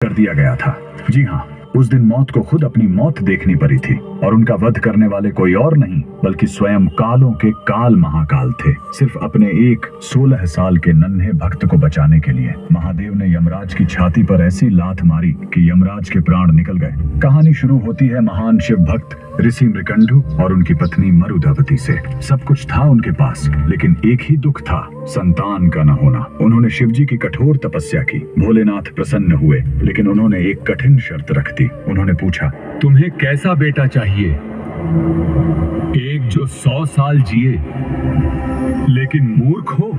कर दिया गया था। जी हाँ, उस दिन मौत को खुद अपनी मौत देखनी पड़ी थी और उनका वध करने वाले कोई और नहीं बल्कि स्वयं कालों के काल महाकाल थे। सिर्फ अपने एक 16 साल के नन्हे भक्त को बचाने के लिए महादेव ने यमराज की छाती पर ऐसी लात मारी कि यमराज के प्राण निकल गए। कहानी शुरू होती है महान शिव भक्त ऋषि मृकंडु और उनकी पत्नी मरुधवती से। सब कुछ था उनके पास, लेकिन एक ही दुख था, संतान का न होना। उन्होंने शिवजी की कठोर तपस्या की। भोलेनाथ प्रसन्न हुए, लेकिन उन्होंने एक कठिन शर्त रख दी। उन्होंने पूछा, तुम्हें कैसा बेटा चाहिए? एक जो 100 साल जिए लेकिन मूर्ख हो,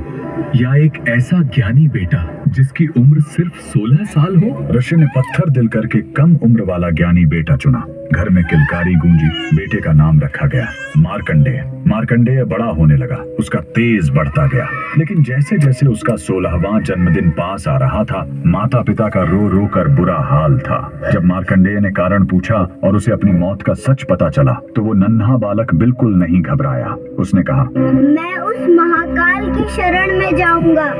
या एक ऐसा ज्ञानी बेटा जिसकी उम्र सिर्फ 16 साल हो? ऋषि ने पत्थर दिल करके कम उम्र वाला ज्ञानी बेटा चुना। घर में किलकारी गूंजी। बेटे का नाम रखा गया मार्कंडेय। मार्कंडेय बड़ा होने लगा, उसका तेज बढ़ता गया। लेकिन जैसे जैसे उसका 16वां जन्मदिन पास आ रहा था, माता पिता का रो रो कर बुरा हाल था। जब मार्कंडेय ने कारण पूछा और उसे अपनी मौत का सच पता चला, तो वो नन्हा बालक बिल्कुल नहीं घबराया। उसने कहा, मैं उस महाकाल की शरण में जाऊंगा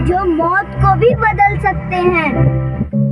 जो मौत को भी बदल सकते हैं।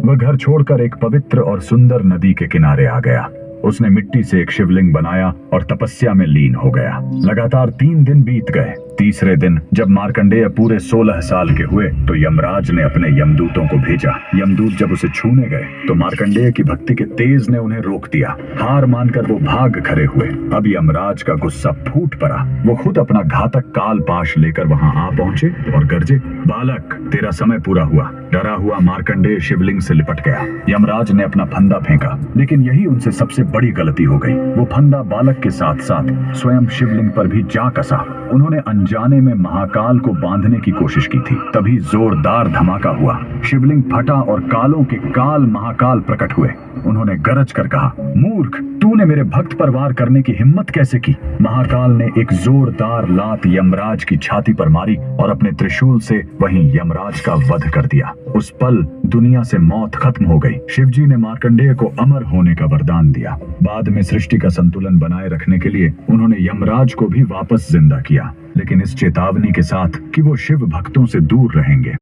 वह घर छोड़कर एक पवित्र और सुंदर नदी के किनारे आ गया। उसने मिट्टी से एक शिवलिंग बनाया और तपस्या में लीन हो गया। लगातार 3 दिन बीत गए। तीसरे दिन जब मार्कंडेय पूरे 16 साल के हुए, तो यमराज ने अपने यमदूतों को भेजा। यमदूत जब उसे छूने गए, तो मार्कंडेय की भक्ति के तेज ने उन्हें रोक दिया। हार मानकर वो भाग खड़े हुए। अब यमराज का गुस्सा फूट पड़ा। वो खुद अपना घातक काल पाश लेकर वहां आ पहुंचे और गरजे, बालक, तेरा समय पूरा हुआ। डरा हुआ मार्कंडेय शिवलिंग से लिपट गया। यमराज ने अपना फंदा फेंका, लेकिन यही उनसे सबसे बड़ी गलती हो गई। वो फंदा बालक के साथ साथ स्वयं शिवलिंग पर भी जा कसा। उन्होंने अनजाने में महाकाल को बांधने की कोशिश की थी। तभी जोरदार धमाका हुआ। शिवलिंग फटा और कालों के काल महाकाल प्रकट हुए। उन्होंने गरज कर कहा, मूर्ख, तूने मेरे भक्त पर वार करने की हिम्मत कैसे की? महाकाल ने एक जोरदार लात यमराज की छाती पर मारी और अपने त्रिशूल से वहीं यमराज का वध कर दिया। उस पल दुनिया से मौत खत्म हो गई। शिवजी ने मार्कंडेय को अमर होने का वरदान दिया। बाद में सृष्टि का संतुलन बनाए रखने के लिए उन्होंने यमराज को भी वापस जिंदा किया, लेकिन इस चेतावनी के साथ कि वो शिव भक्तों से दूर रहेंगे।